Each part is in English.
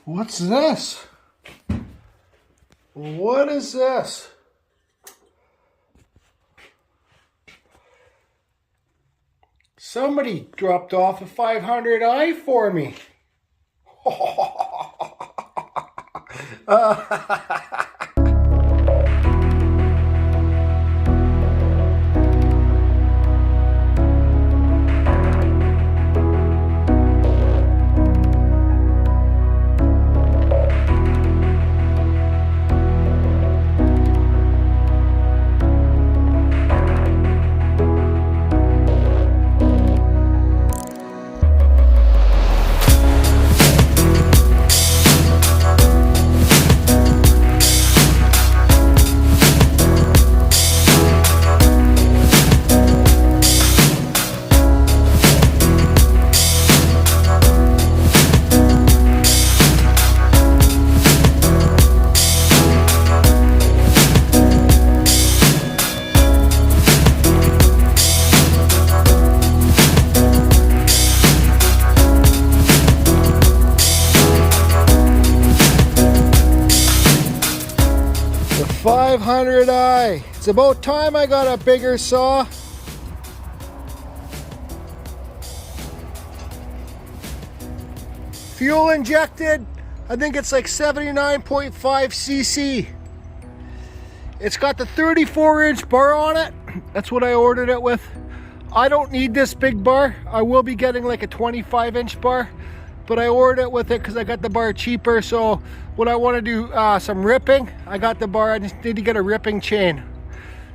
What's this? What is this? Somebody dropped off a 500i for me. The 500i. It's about time I got a bigger saw. Fuel injected. I think it's like 79.5 cc. It's got the 34-inch bar on it. That's what I ordered it with. I don't need this big bar. I will be getting like a 25-inch bar, but I ordered it with it because I got the bar cheaper. So when I want to do some ripping, I got the bar. I just need to get a ripping chain.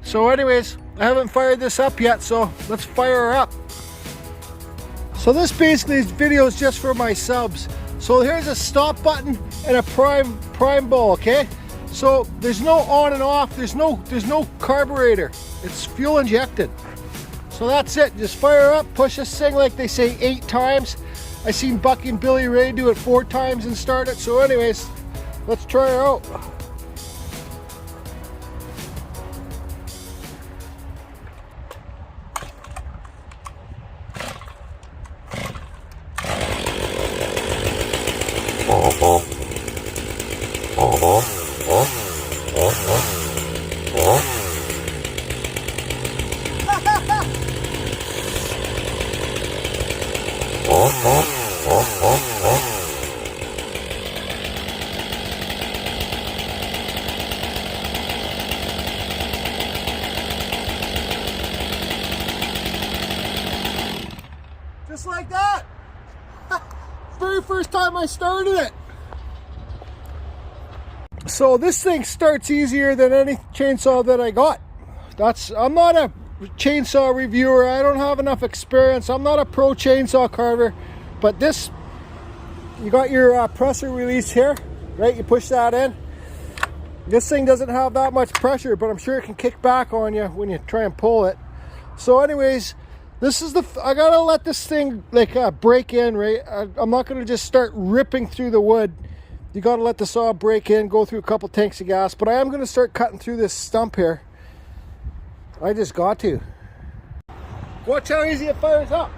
So anyways, I haven't fired this up yet, so let's fire her up. So this video is just for my subs. So here's a stop button and a prime ball, okay? So there's no on and off, there's no carburetor. It's fuel injected. So that's it, just fire up, push this thing like they say 8 times. I seen Bucky and Billy Ray do it 4 times and start it. So anyways, let's try her out. Just like that. Very first time I started it. So this thing starts easier than any chainsaw that I got. I'm not a chainsaw reviewer. I don't have enough experience. I'm not a pro chainsaw carver. But this, you got your pressure release here, right? You push that in. This thing doesn't have that much pressure, but I'm sure it can kick back on you when you try and pull it. So anyways, this is I gotta let this thing like break in, right? I'm not gonna just start ripping through the wood. You gotta let the saw break in, go through a couple tanks of gas, but I am gonna start cutting through this stump here. I just got to. Watch how easy it fires up.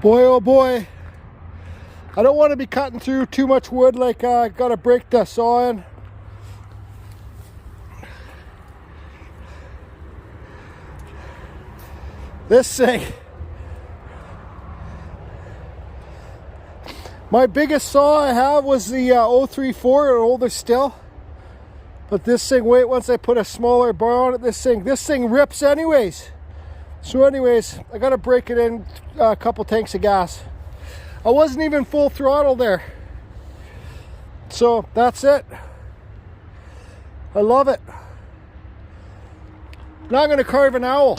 Boy, oh boy. I don't want to be cutting through too much wood, like I gotta break the saw in. This thing, my biggest saw I have was the 034, an older Stihl. But this thing, wait, once I put a smaller bar on it, this thing rips anyways. So anyways, I gotta break it in a couple tanks of gas. I wasn't even full throttle there. So that's it. I love it. Now I'm gonna carve an owl.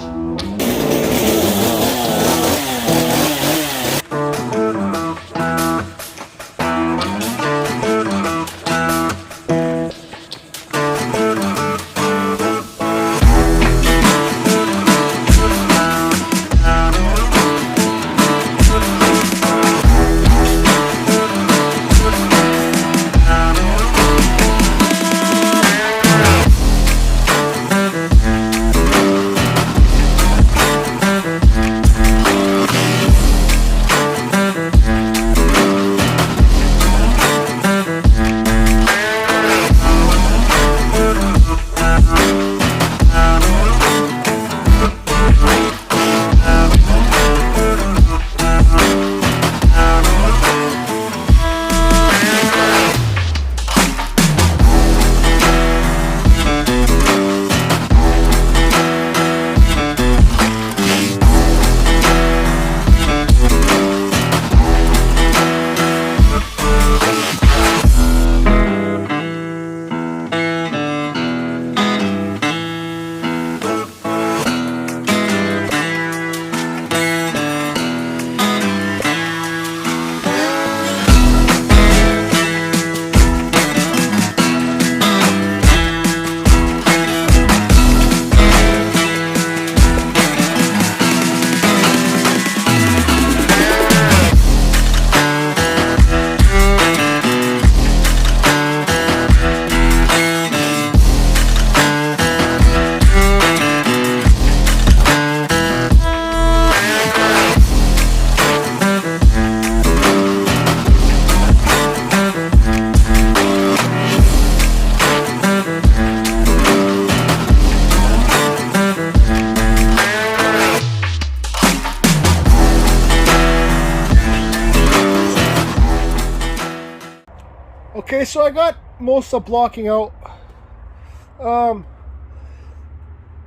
Okay, so I got most of blocking out.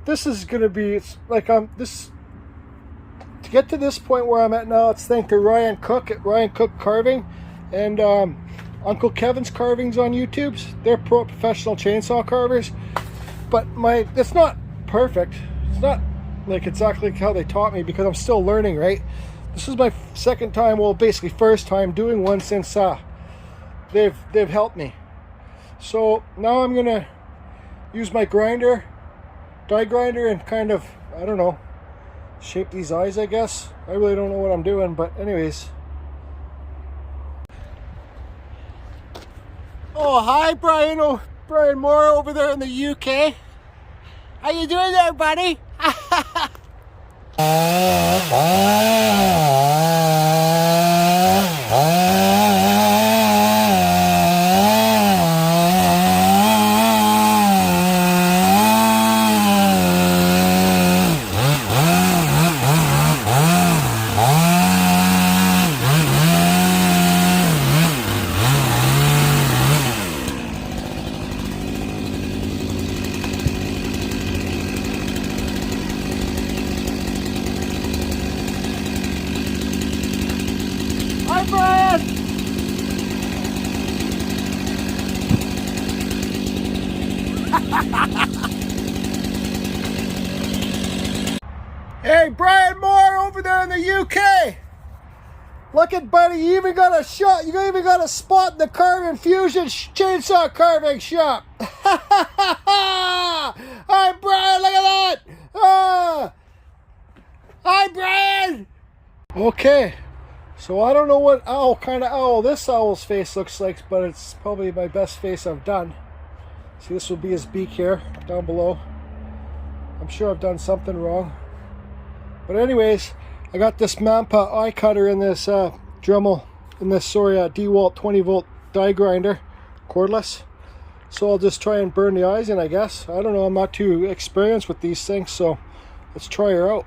This is gonna be, it's like this to get to this point where I'm at now. It's thanks to Ryan Cook at Ryan Cook Carving and Uncle Kevin's Carvings on YouTube. They're professional chainsaw carvers, but it's not perfect. It's not like exactly how they taught me because I'm still learning. Right, this is my second time, well, basically first time doing one since they've helped me. So now I'm gonna use my die grinder, and kind of, I don't know, shape these eyes, I guess. I really don't know what I'm doing, but anyways. Oh, hi Brian. Oh, Brian Moore over there in the UK. How you doing there, buddy? Hi, Brian! Hey, Brian Moore over there in the UK! Look at, buddy, you even got a shot, you even got a spot in the Carving Fusion chainsaw carving shop! Hi, Brian, look at that! Hi, Brian! Okay. So I don't know what kind of owl this owl's face looks like, but it's probably my best face I've done. See, this will be his beak here, down below. I'm sure I've done something wrong. But anyways, I got this Mampa eye cutter in this Dremel, in this DeWalt 20 volt die grinder, cordless. So I'll just try and burn the eyes in, I guess. I don't know, I'm not too experienced with these things, so let's try her out.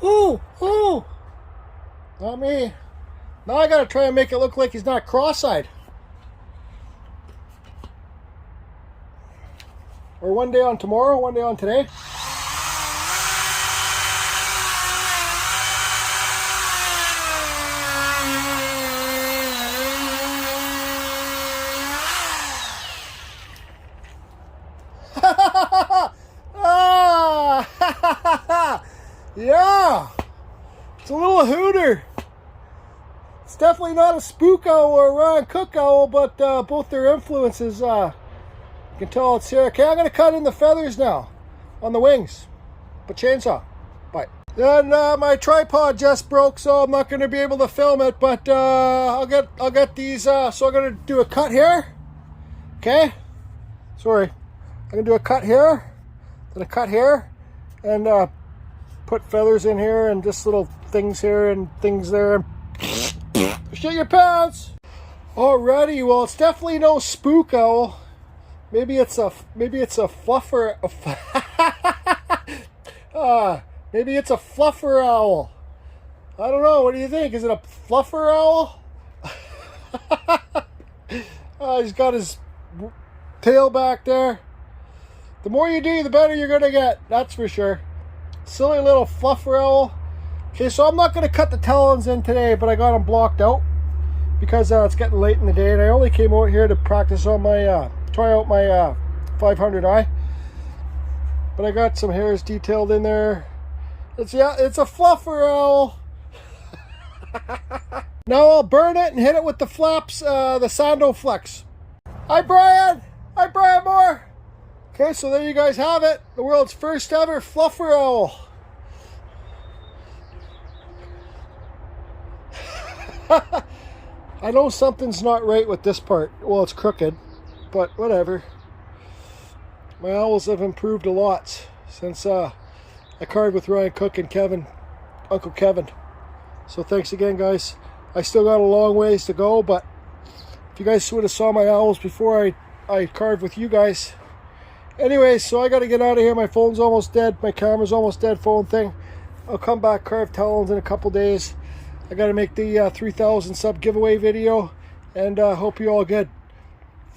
Ooh, ooh, not me. Now I gotta try and make it look like he's not cross-eyed. Or one day on tomorrow, one day on today. Ah, yeah, it's a little hooter. It's definitely not a spook owl or a Ryan Cook owl, but both their influences, you can tell it's here. Okay, I'm going to cut in the feathers now on the wings. But chainsaw. Bye. Then my tripod just broke, so I'm not going to be able to film it, but I'll get these, so I'm going to do a cut here. Okay? Sorry. I'm going to do a cut here, then a cut here, and put feathers in here and just little things here and things there. Shit your pants! Alrighty, well, it's definitely no spook owl. Maybe it's a fluffer. Maybe it's a fluffer owl. I don't know. What do you think? Is it a fluffer owl? He's got his tail back there. The more you do, the better you're gonna get. That's for sure. Silly little fluffer owl. Okay, so I'm not gonna cut the talons in today, but I got them blocked out because it's getting late in the day, and I only came out here to practice on my try out my 500i. But I got some hairs detailed in there. It's a fluffer owl. Now I'll burn it and hit it with the flaps, the Sando Flex. Hi Brian! Hi Brian Moore! Okay, so there you guys have it. The world's first ever fluffer owl. I know something's not right with this part. Well, it's crooked, but whatever. My owls have improved a lot since I carved with Ryan Cook and Kevin, Uncle Kevin. So thanks again, guys. I still got a long ways to go, but if you guys would have saw my owls before I carved with you guys. Anyways, so I got to get out of here. My phone's almost dead. My camera's almost dead, phone thing. I'll come back, carve talons in a couple days. I got to make the 3,000 sub giveaway video, and hope you all good.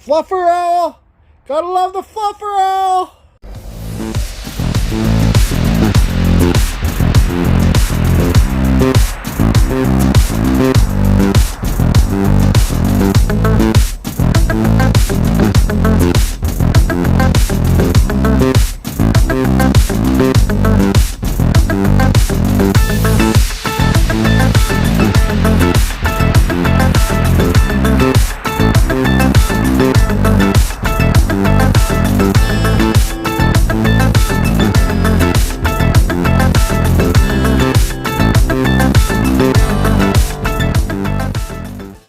Fluffer owl! Gotta love the fluffer owl!